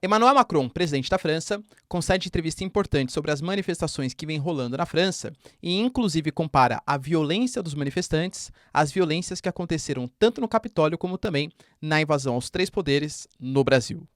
Emmanuel Macron, presidente da França, concede entrevista importante sobre as manifestações que vêm rolando na França e, inclusive, compara a violência dos manifestantes às violências que aconteceram tanto no Capitólio como também na invasão aos três poderes no Brasil.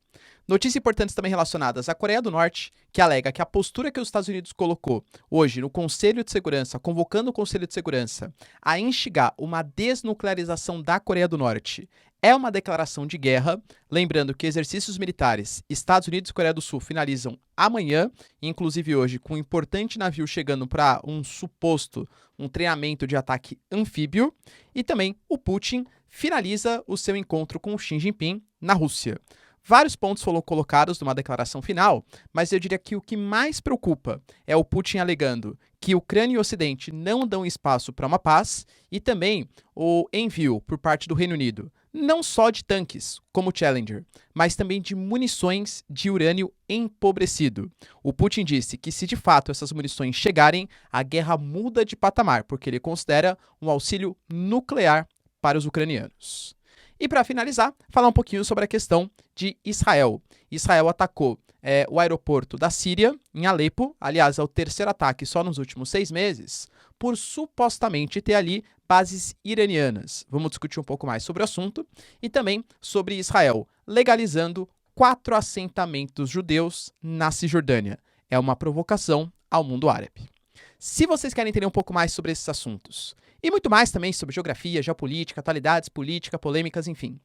Notícias importantes também relacionadas à Coreia do Norte, que alega que a postura que os Estados Unidos colocou hoje no Conselho de Segurança, convocando o Conselho de Segurança a instigar uma desnuclearização da Coreia do Norte, é uma declaração de guerra. Lembrando que exercícios militares Estados Unidos e Coreia do Sul finalizam amanhã, inclusive hoje, com um importante navio chegando para um treinamento de ataque anfíbio. E também o Putin finaliza o seu encontro com o Xi Jinping na Rússia. Vários pontos foram colocados numa declaração final, mas eu diria que o que mais preocupa é o Putin alegando que Ucrânia e Ocidente não dão espaço para uma paz e também o envio por parte do Reino Unido, não só de tanques, como o Challenger, mas também de munições de urânio empobrecido. O Putin disse que se de fato essas munições chegarem, a guerra muda de patamar, porque ele considera um auxílio nuclear para os ucranianos. E para finalizar, falar um pouquinho sobre a questão de Israel. Israel atacou o aeroporto da Síria, em Alepo, aliás, é o terceiro ataque só nos últimos 6 meses, por supostamente ter ali bases iranianas. Vamos discutir um pouco mais sobre o assunto e também sobre Israel legalizando 4 assentamentos judeus na Cisjordânia. É uma provocação ao mundo árabe. Se vocês querem entender um pouco mais sobre esses assuntos e muito mais também sobre geografia, geopolítica, atualidades, política, polêmicas, enfim,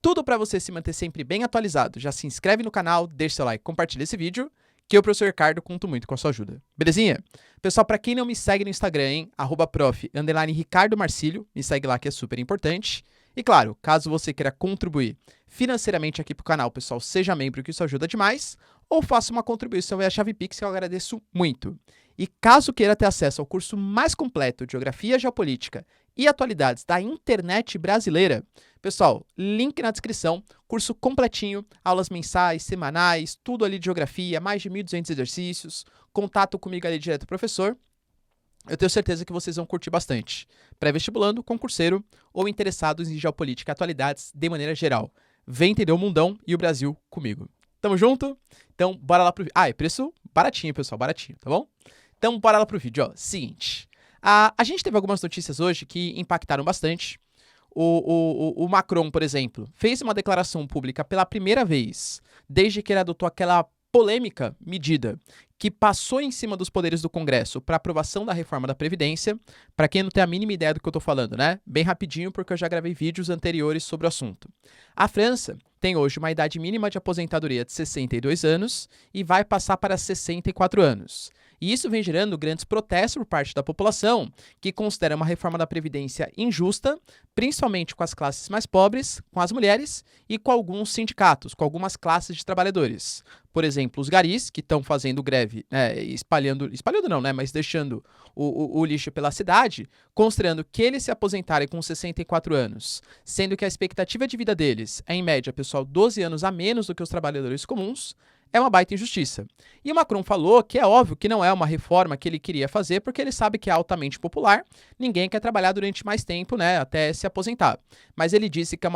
tudo para você se manter sempre bem atualizado, já se inscreve no canal, deixa seu like, compartilha esse vídeo, que eu, professor Ricardo, conto muito com a sua ajuda. Belezinha? Pessoal, para quem não me segue no Instagram, hein, @prof_Ricardo Marcílio, me segue lá que é super importante. E claro, caso você queira contribuir financeiramente aqui pro canal, pessoal, seja membro, que isso ajuda demais, ou faça uma contribuição via chave Pix, que eu agradeço muito. E caso queira ter acesso ao curso mais completo de Geografia, Geopolítica e Atualidades da internet brasileira, pessoal, link na descrição, curso completinho, aulas mensais, semanais, tudo ali de Geografia, mais de 1.200 exercícios, contato comigo ali direto, professor. Eu tenho certeza que vocês vão curtir bastante. Pré-vestibulando, concurseiro ou interessados em Geopolítica e Atualidades de maneira geral. Vem entender o mundão e o Brasil comigo. Tamo junto? Então, bora lá pro vídeo. Ah, é preço baratinho, pessoal, baratinho, tá bom? Então, bora lá pro vídeo, ó. Seguinte, a gente teve algumas notícias hoje que impactaram bastante. O Macron, por exemplo, fez uma declaração pública pela primeira vez, desde que ele adotou aquela polêmica medida que passou em cima dos poderes do Congresso para aprovação da reforma da Previdência. Para quem não tem a mínima ideia do que eu tô falando, né? Bem rapidinho, porque eu já gravei vídeos anteriores sobre o assunto. A França tem hoje uma idade mínima de aposentadoria de 62 anos e vai passar para 64 anos. E isso vem gerando grandes protestos por parte da população, que considera uma reforma da Previdência injusta, principalmente com as classes mais pobres, com as mulheres e com alguns sindicatos, com algumas classes de trabalhadores. Por exemplo, os garis, que estão fazendo greve, espalhando não, né, mas deixando o lixo pela cidade, considerando que eles se aposentarem com 64 anos, sendo que a expectativa de vida deles é, em média, pessoal, 12 anos a menos do que os trabalhadores comuns, é uma baita injustiça. E o Macron falou que é óbvio que não é uma reforma que ele queria fazer, porque ele sabe que é altamente popular, ninguém quer trabalhar durante mais tempo, né, até se aposentar. Mas ele disse que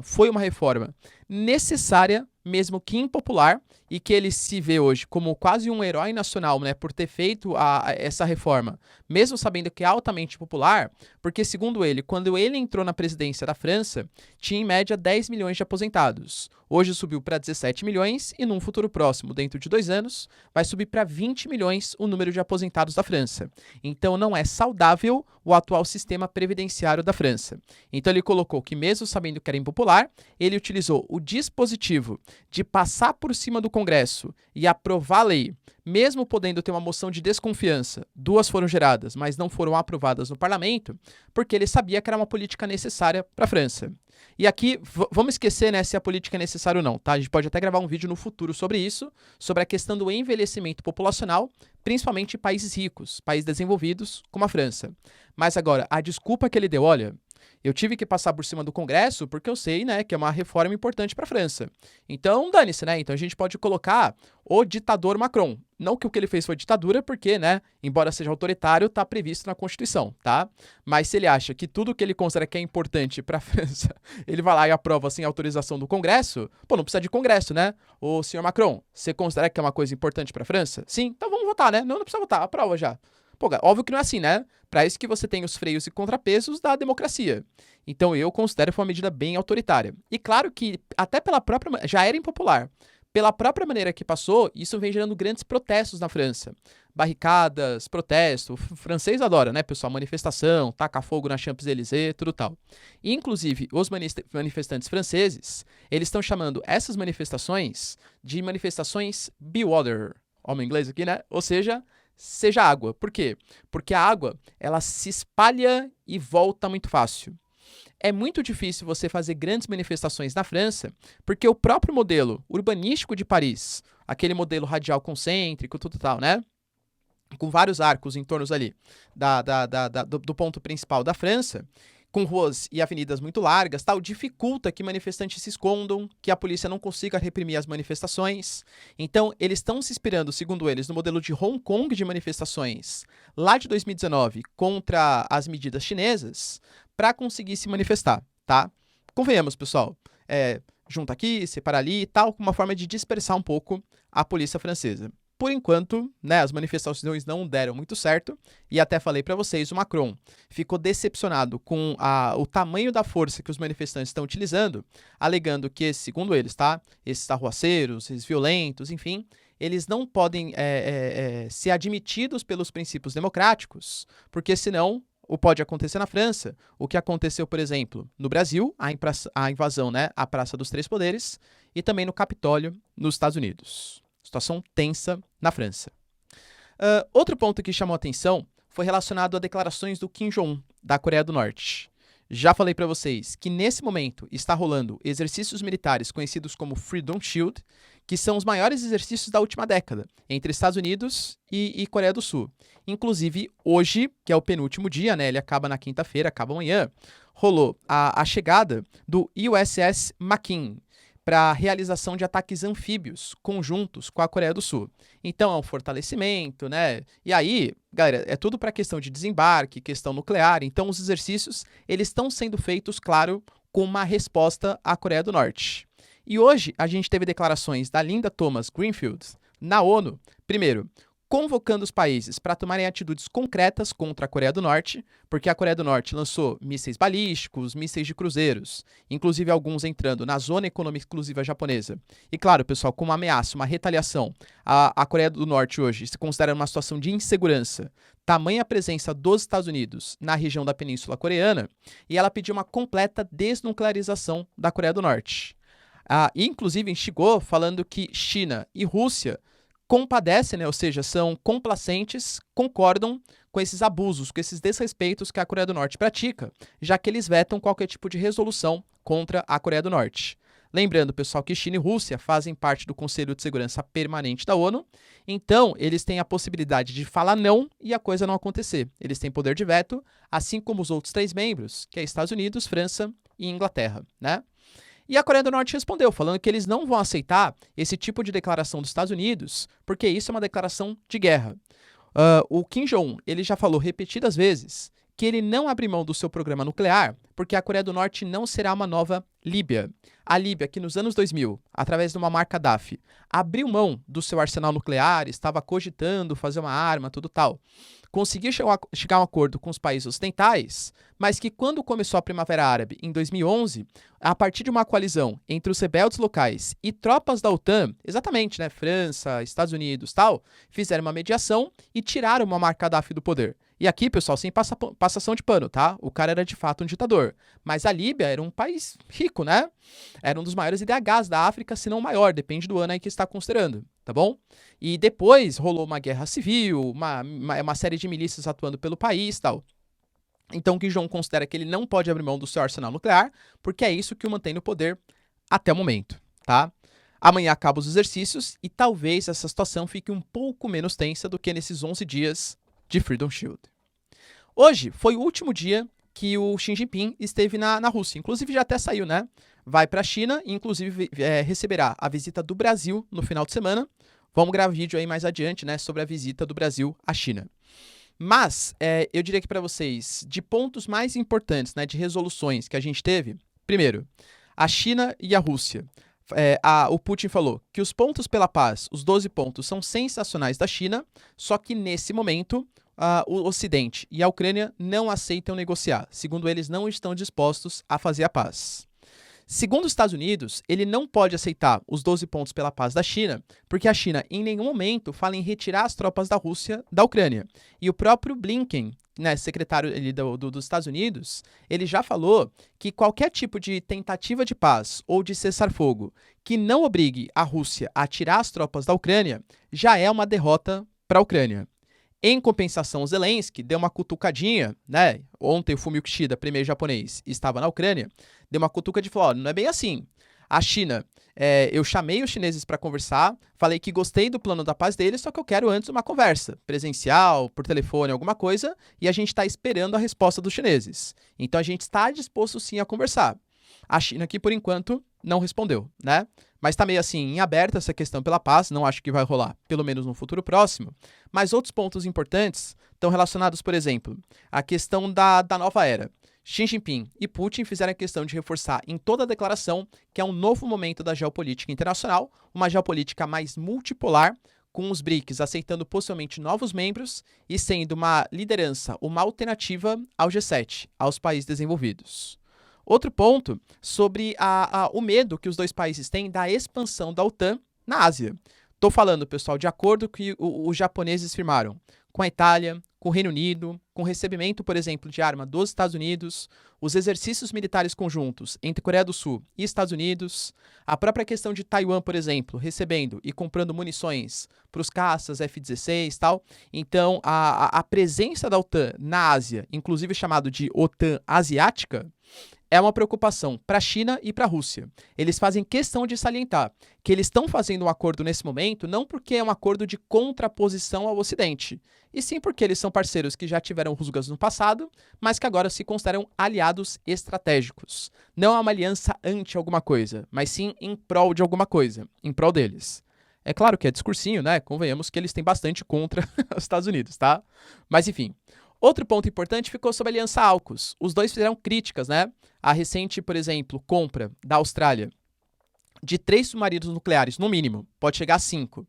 foi uma reforma necessária, mesmo que impopular, e que ele se vê hoje como quase um herói nacional, né, por ter feito essa reforma, mesmo sabendo que é altamente popular, porque, segundo ele, quando ele entrou na presidência da França, tinha em média 10 milhões de aposentados. Hoje subiu para 17 milhões e, num futuro próximo, dentro de 2 anos, vai subir para 20 milhões o número de aposentados da França. Então, não é saudável o atual sistema previdenciário da França. Então, ele colocou que, mesmo sabendo que era impopular, ele utilizou o dispositivo de passar por cima do Congresso e aprovar a lei, mesmo podendo ter uma moção de desconfiança. 2 foram geradas, mas não foram aprovadas no parlamento, porque ele sabia que era uma política necessária para a França. E aqui, vamos esquecer, né, se a política é necessária ou não, tá? A gente pode até gravar um vídeo no futuro sobre isso, sobre a questão do envelhecimento populacional, principalmente em países ricos, países desenvolvidos, como a França. Mas agora, a desculpa que ele deu, olha, Eu tive que passar por cima do Congresso porque eu sei, né, que é uma reforma importante para a França. Então, dane-se, né? Então a gente pode colocar o ditador Macron. Não que o que ele fez foi ditadura, porque, né, embora seja autoritário, está previsto na Constituição, tá? Mas se ele acha que tudo que ele considera que é importante para a França, ele vai lá e aprova sem autorização do Congresso, pô, não precisa de Congresso, né? Ô, senhor Macron, você considera que é uma coisa importante para a França? Sim, então vamos votar, né? Não precisa votar, aprova já. Pô, óbvio que não é assim, né? Para isso que você tem os freios e contrapesos da democracia. Então eu considero que foi uma medida bem autoritária. E claro que até pela própria... já era impopular. Pela própria maneira que passou, isso vem gerando grandes protestos na França. Barricadas, protesto. O francês adora, né, pessoal? Manifestação, taca fogo na Champs-Élysées, tudo tal. E, inclusive, os manifestantes franceses, eles estão chamando essas manifestações de manifestações be water. Homem inglês aqui, né? Ou seja água. Por quê? Porque a água, ela se espalha e volta muito fácil. É muito difícil você fazer grandes manifestações na França, porque o próprio modelo urbanístico de Paris, aquele modelo radial concêntrico, tudo tal, né? Com vários arcos em torno ali do ponto principal da França, com ruas e avenidas muito largas, tal, dificulta que manifestantes se escondam, que a polícia não consiga reprimir as manifestações. Então, eles estão se inspirando, segundo eles, no modelo de Hong Kong de manifestações lá de 2019 contra as medidas chinesas para conseguir se manifestar, tá? Convenhamos, pessoal, junta aqui, separa ali e tal, com uma forma de dispersar um pouco a polícia francesa. Por enquanto, né, as manifestações não deram muito certo, e até falei para vocês, o Macron ficou decepcionado com o tamanho da força que os manifestantes estão utilizando, alegando que, segundo eles, tá, esses arruaceiros, esses violentos, enfim, eles não podem ser admitidos pelos princípios democráticos, porque senão pode acontecer na França, o que aconteceu, por exemplo, no Brasil, a invasão, né, à Praça dos Três Poderes, e também no Capitólio, nos Estados Unidos. Situação tensa na França. Outro ponto que chamou a atenção foi relacionado a declarações do Kim Jong-un, da Coreia do Norte. Já falei para vocês que nesse momento está rolando exercícios militares conhecidos como Freedom Shield, que são os maiores exercícios da última década, entre Estados Unidos e Coreia do Sul. Inclusive, hoje, que é o penúltimo dia, né, ele acaba na quinta-feira, acaba amanhã, rolou a chegada do USS McKean, para a realização de ataques anfíbios conjuntos com a Coreia do Sul. Então, é um fortalecimento, né? E aí, galera, é tudo para questão de desembarque, questão nuclear. Então, os exercícios, eles estão sendo feitos, claro, com uma resposta à Coreia do Norte. E hoje, a gente teve declarações da Linda Thomas-Greenfield na ONU, primeiro, convocando os países para tomarem atitudes concretas contra a Coreia do Norte, porque a Coreia do Norte lançou mísseis balísticos, mísseis de cruzeiros, inclusive alguns entrando na zona econômica exclusiva japonesa. E claro, pessoal, como uma ameaça, uma retaliação, a Coreia do Norte hoje se considera uma situação de insegurança, tamanha presença dos Estados Unidos na região da Península Coreana, e ela pediu uma completa desnuclearização da Coreia do Norte. E inclusive instigou falando que China e Rússia compadecem, né, ou seja, são complacentes, concordam com esses abusos, com esses desrespeitos que a Coreia do Norte pratica, já que eles vetam qualquer tipo de resolução contra a Coreia do Norte. Lembrando, pessoal, que China e Rússia fazem parte do Conselho de Segurança Permanente da ONU, então eles têm a possibilidade de falar não e a coisa não acontecer. Eles têm poder de veto, assim como os outros 3 membros, que é Estados Unidos, França e Inglaterra, né? E a Coreia do Norte respondeu, falando que eles não vão aceitar esse tipo de declaração dos Estados Unidos, porque isso é uma declaração de guerra. O Kim Jong-un, ele já falou repetidas vezes que ele não abre mão do seu programa nuclear, porque a Coreia do Norte não será uma nova Líbia. A Líbia, que nos anos 2000, através de uma marca Gaddafi, abriu mão do seu arsenal nuclear, estava cogitando fazer uma arma, tudo tal, conseguiu chegar a um acordo com os países ocidentais, mas que quando começou a Primavera Árabe, em 2011, a partir de uma coalizão entre os rebeldes locais e tropas da OTAN, exatamente, né, França, Estados Unidos, tal, fizeram uma mediação e tiraram uma marca Gaddafi do poder. E aqui, pessoal, sem passação de pano, tá? O cara era de fato um ditador. Mas a Líbia era um país rico, né? Era um dos maiores IDHs da África, se não o maior, depende do ano aí que está considerando, tá bom? E depois rolou uma guerra civil, uma série de milícias atuando pelo país e tal. Então o Kim Jong considera que ele não pode abrir mão do seu arsenal nuclear, porque é isso que o mantém no poder até o momento, tá? Amanhã acabam os exercícios e talvez essa situação fique um pouco menos tensa do que nesses 11 dias de Freedom Shield. Hoje foi o último dia que o Xi Jinping esteve na Rússia. Inclusive já até saiu, né? Vai para a China e inclusive receberá a visita do Brasil no final de semana. Vamos gravar vídeo aí mais adiante, né, sobre a visita do Brasil à China. Mas eu diria aqui para vocês, de pontos mais importantes, né, de resoluções que a gente teve, primeiro, a China e a Rússia. O Putin falou que os pontos pela paz, os 12 pontos, são sensacionais da China, só que nesse momento o Ocidente e a Ucrânia não aceitam negociar. Segundo eles, não estão dispostos a fazer a paz. Segundo os Estados Unidos, ele não pode aceitar os 12 pontos pela paz da China, porque a China em nenhum momento fala em retirar as tropas da Rússia da Ucrânia. E o próprio Blinken, né, secretário dos Estados Unidos, ele já falou que qualquer tipo de tentativa de paz ou de cessar-fogo que não obrigue a Rússia a tirar as tropas da Ucrânia já é uma derrota para a Ucrânia. Em compensação, Zelensky deu uma cutucadinha, né? Ontem o Fumio Kishida, primeiro japonês, estava na Ucrânia, deu uma cutuca de falar, não é bem assim. A China, eu chamei os chineses para conversar, falei que gostei do plano da paz deles, só que eu quero antes uma conversa, presencial, por telefone, alguma coisa, e a gente está esperando a resposta dos chineses. Então a gente está disposto sim a conversar. A China aqui, por enquanto, não respondeu, né? Mas está meio assim, em aberto essa questão pela paz, não acho que vai rolar, pelo menos no futuro próximo. Mas outros pontos importantes estão relacionados, por exemplo, à questão da nova era. Xi Jinping e Putin fizeram a questão de reforçar em toda a declaração que é um novo momento da geopolítica internacional, uma geopolítica mais multipolar, com os BRICS aceitando possivelmente novos membros e sendo uma liderança, uma alternativa ao G7, aos países desenvolvidos. Outro ponto sobre o medo que os dois países têm da expansão da OTAN na Ásia. Estou falando, pessoal, de acordo que os japoneses firmaram com a Itália, com o Reino Unido, com o recebimento, por exemplo, de arma dos Estados Unidos, os exercícios militares conjuntos entre Coreia do Sul e Estados Unidos, a própria questão de Taiwan, por exemplo, recebendo e comprando munições para os caças F-16 e tal. Então, a presença da OTAN na Ásia, inclusive chamado de OTAN asiática, é uma preocupação para a China e para a Rússia. Eles fazem questão de salientar que eles estão fazendo um acordo nesse momento não porque é um acordo de contraposição ao Ocidente, e sim porque eles são parceiros que já tiveram rusgas no passado, mas que agora se consideram aliados estratégicos. Não é uma aliança anti alguma coisa, mas sim em prol de alguma coisa, em prol deles. É claro que é discursinho, né? Convenhamos que eles têm bastante contra os Estados Unidos, tá? Mas enfim. Outro ponto importante ficou sobre a aliança AUKUS. Os dois fizeram críticas, né? A recente, por exemplo, compra da Austrália de 3 submarinos nucleares, no mínimo, pode chegar a 5.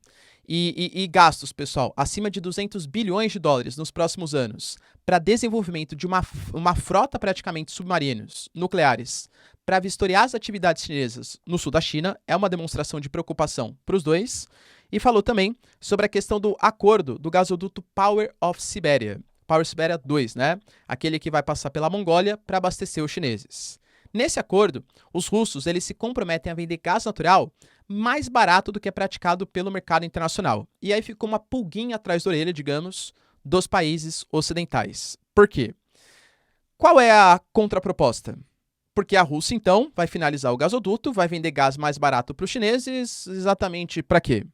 E gastos, pessoal, acima de 200 bilhões de dólares nos próximos anos para desenvolvimento de uma frota praticamente de submarinos nucleares para vistoriar as atividades chinesas no sul da China é uma demonstração de preocupação para os dois. E falou também sobre a questão do acordo do gasoduto Power of Siberia. Power Siberia 2, né? Aquele que vai passar pela Mongólia para abastecer os chineses. Nesse acordo, os russos eles se comprometem a vender gás natural mais barato do que é praticado pelo mercado internacional. E aí ficou uma pulguinha atrás da orelha, digamos, dos países ocidentais. Por quê? Qual é a contraproposta? Porque a Rússia, então, vai finalizar o gasoduto, vai vender gás mais barato para os chineses, exatamente para quê?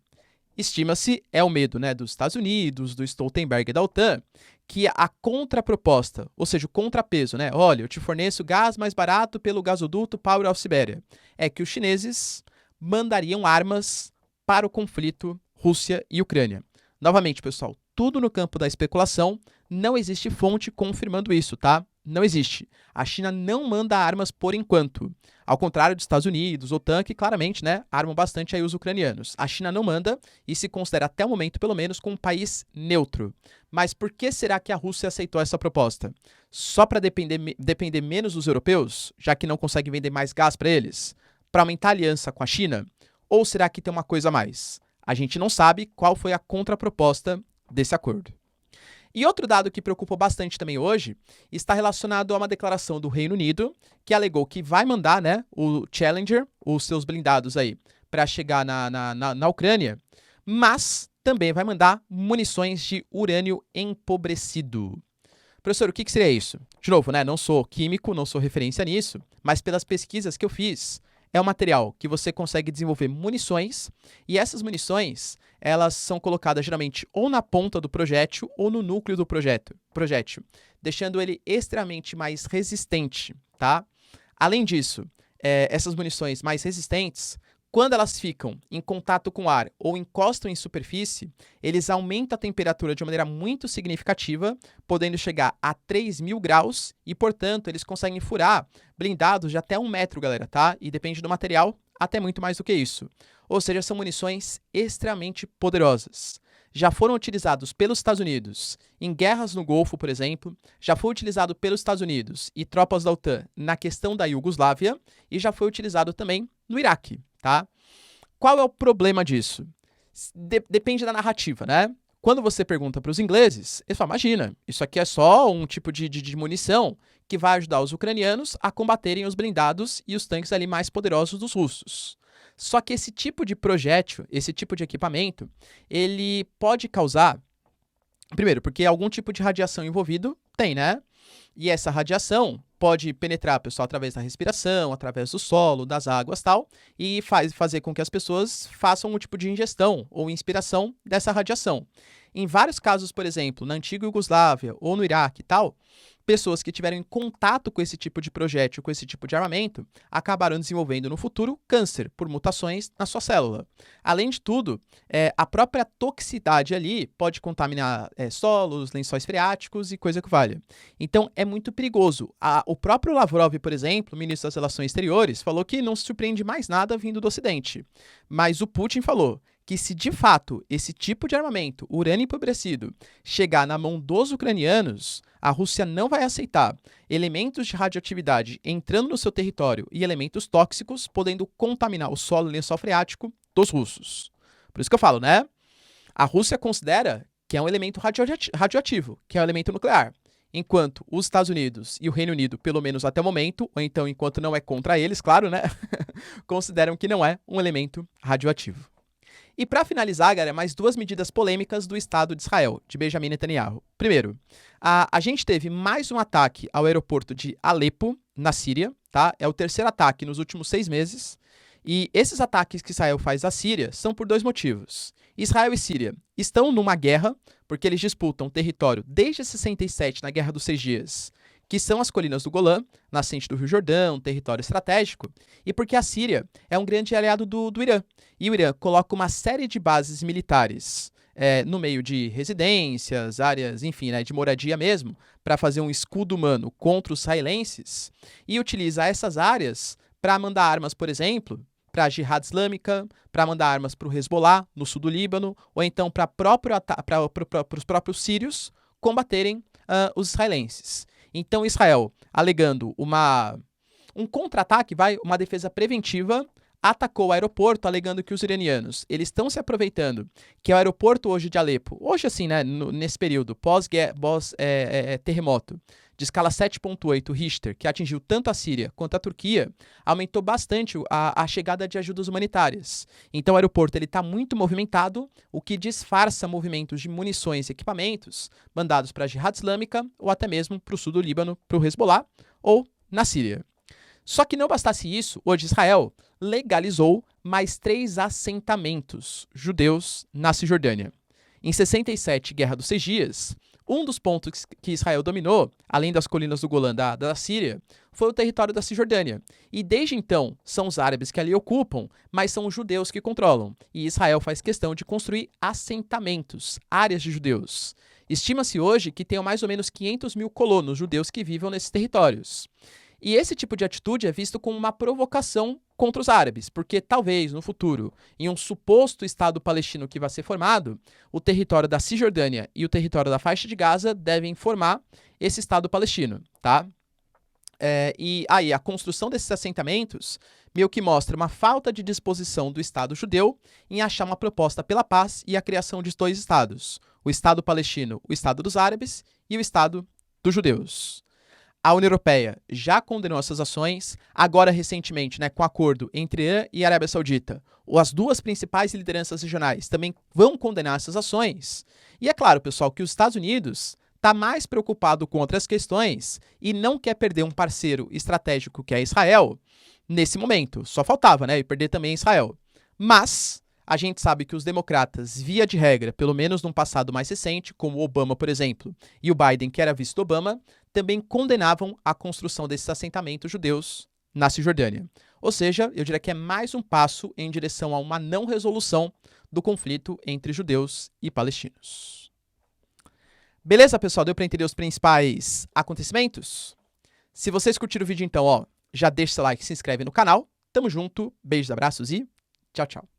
Estima-se, é o medo, né, dos Estados Unidos, do Stoltenberg e da OTAN, que a contraproposta, ou seja, o contrapeso, né, olha, eu te forneço gás mais barato pelo gasoduto Power of Siberia, é que os chineses mandariam armas para o conflito Rússia e Ucrânia. Novamente, pessoal, tudo no campo da especulação, não existe fonte confirmando isso, tá? Não existe. A China não manda armas por enquanto. Ao contrário dos Estados Unidos, OTAN, que claramente, né, armam bastante aí os ucranianos. A China não manda e se considera até o momento, pelo menos, como um país neutro. Mas por que será que a Rússia aceitou essa proposta? Só para depender menos dos europeus, já que não consegue vender mais gás para eles? Para aumentar a aliança com a China? Ou será que tem uma coisa a mais? A gente não sabe qual foi a contraproposta desse acordo. E outro dado que preocupou bastante também hoje está relacionado a uma declaração do Reino Unido, que alegou que vai mandar, né, o Challenger, os seus blindados aí, para chegar na Ucrânia, mas também vai mandar munições de urânio empobrecido. Professor, o que seria isso? De novo, né, não sou químico, não sou referência nisso, mas pelas pesquisas que eu fiz, é um material que você consegue desenvolver munições, e essas munições, elas são colocadas geralmente ou na ponta do projétil ou no núcleo do projétil, deixando ele extremamente mais resistente, tá? Além disso, essas munições mais resistentes, quando elas ficam em contato com ar ou encostam em superfície, eles aumentam a temperatura de uma maneira muito significativa, podendo chegar a 3.000 graus e, portanto, eles conseguem furar blindados de até 1 metro, galera, tá? E depende do material, até muito mais do que isso. Ou seja, são munições extremamente poderosas. Já foram utilizados pelos Estados Unidos em guerras no Golfo, por exemplo, já foi utilizado pelos Estados Unidos e tropas da OTAN na questão da Iugoslávia e já foi utilizado também no Iraque, tá? Qual é o problema disso? Depende da narrativa, né? Quando você pergunta para os ingleses, eles falam, imagina, isso aqui é só um tipo de munição que vai ajudar os ucranianos a combaterem os blindados e os tanques ali mais poderosos dos russos. Só que esse tipo de projétil, esse tipo de equipamento, ele pode causar, primeiro, porque algum tipo de radiação envolvido tem, né? E essa radiação pode penetrar, pessoal, através da respiração, através do solo, das águas e tal, e fazer com que as pessoas façam um tipo de ingestão ou inspiração dessa radiação. Em vários casos, por exemplo, na antiga Iugoslávia ou no Iraque e tal, pessoas que tiveram em contato com esse tipo de projétil, com esse tipo de armamento, acabaram desenvolvendo no futuro câncer por mutações na sua célula. Além de tudo, a própria toxicidade ali pode contaminar solos, lençóis freáticos e coisa que valha. Então, é muito perigoso. O próprio Lavrov, por exemplo, ministro das Relações Exteriores, falou que não se surpreende mais nada vindo do Ocidente. Mas o Putin falou que se de fato esse tipo de armamento, urânio empobrecido, chegar na mão dos ucranianos, a Rússia não vai aceitar elementos de radioatividade entrando no seu território e elementos tóxicos podendo contaminar o solo e lençol freático dos russos. Por isso que eu falo, né? A Rússia considera que é um elemento radioativo, que é um elemento nuclear. Enquanto os Estados Unidos e o Reino Unido, pelo menos até o momento, ou então enquanto não é contra eles, claro, né? Consideram que não é um elemento radioativo. E para finalizar, galera, mais 2 medidas polêmicas do Estado de Israel, de Benjamin Netanyahu. Primeiro, a gente teve mais um ataque ao aeroporto de Alepo, na Síria, tá? É o 3º ataque nos últimos 6 meses. E esses ataques que Israel faz à Síria são por 2 motivos. Israel e Síria estão numa guerra, porque eles disputam território desde 67, na Guerra dos 6 Dias, que são as colinas do Golã, nascente do Rio Jordão, território estratégico, e porque a Síria é um grande aliado do Irã. E o Irã coloca uma série de bases militares no meio de residências, áreas, enfim, né, de moradia mesmo, para fazer um escudo humano contra os israelenses, e utiliza essas áreas para mandar armas, por exemplo, para a Jihad Islâmica, para mandar armas para o Hezbollah, no sul do Líbano, ou então para os próprios sírios combaterem os israelenses. Então, Israel, alegando um contra-ataque, uma defesa preventiva, atacou o aeroporto, alegando que os iranianos eles estão se aproveitando que o aeroporto hoje de Alepo, hoje assim, né, nesse período, pós-terremoto, de escala 7.8 Richter, que atingiu tanto a Síria quanto a Turquia, aumentou bastante a chegada de ajudas humanitárias. Então o aeroporto está muito movimentado, o que disfarça movimentos de munições e equipamentos mandados para a Jihad Islâmica ou até mesmo para o sul do Líbano, para o Hezbollah ou na Síria. Só que não bastasse isso, hoje Israel legalizou mais 3 assentamentos judeus na Cisjordânia. Em 67, Guerra dos 6 Dias, um dos pontos que Israel dominou, além das colinas do Golã da Síria, foi o território da Cisjordânia. E desde então, são os árabes que ali ocupam, mas são os judeus que controlam. E Israel faz questão de construir assentamentos, áreas de judeus. Estima-se hoje que tenham mais ou menos 500 mil colonos judeus que vivam nesses territórios. E esse tipo de atitude é visto como uma provocação contra os árabes, porque talvez no futuro, em um suposto Estado palestino que vai ser formado, o território da Cisjordânia e o território da faixa de Gaza devem formar esse Estado palestino, tá? E aí a construção desses assentamentos meio que mostra uma falta de disposição do Estado judeu em achar uma proposta pela paz e a criação de 2 estados, o Estado palestino, o Estado dos árabes e o Estado dos judeus. A União Europeia já condenou essas ações, agora recentemente, né, com acordo entre Irã e Arábia Saudita. As 2 principais lideranças regionais também vão condenar essas ações. E é claro, pessoal, que os Estados Unidos está mais preocupado com outras questões e não quer perder um parceiro estratégico que é Israel, nesse momento. Só faltava, né? E perder também Israel. Mas a gente sabe que os democratas, via de regra, pelo menos num passado mais recente, como o Obama, por exemplo, e o Biden, que era vice do Obama, também condenavam a construção desses assentamentos judeus na Cisjordânia. Ou seja, eu diria que é mais um passo em direção a uma não resolução do conflito entre judeus e palestinos. Beleza, pessoal? Deu para entender os principais acontecimentos? Se vocês curtiram o vídeo, então, já deixa seu like, se inscreve no canal. Tamo junto, beijos, abraços e tchau, tchau.